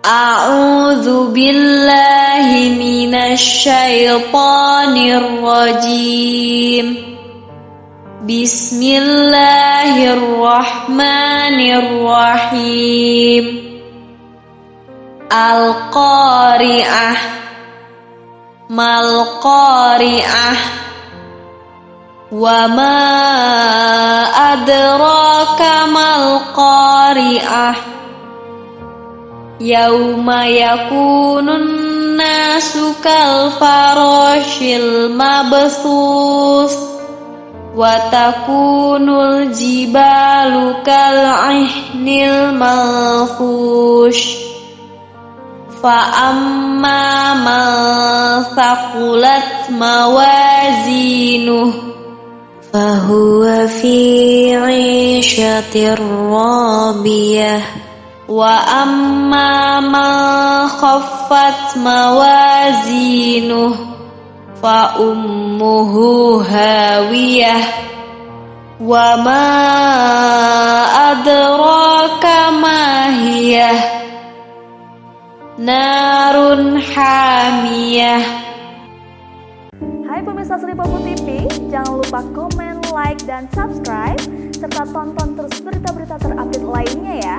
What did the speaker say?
A'udzu billahi minasy syaithanir rajim. Bismillahirrahmanirrahim. Al-Qari'ah. Mal-Qari'ah. Wa ma adraka mal-Qari'ah. Yauma yakunun nasu kal farashil mabthus wa takunul jibalu kal ihnil manfush fa amma man thaqulat mawazinuh fahuwa fi 'ishatir radiyah wa amma man khaffat mawazinuh fa ummuhu hawiyah wa ma adraka ma hiyah narun hamiyah. Hai pemirsa Sri Popo TV, jangan lupa komen, like, dan subscribe serta tonton terus berita-berita terupdate lainnya ya.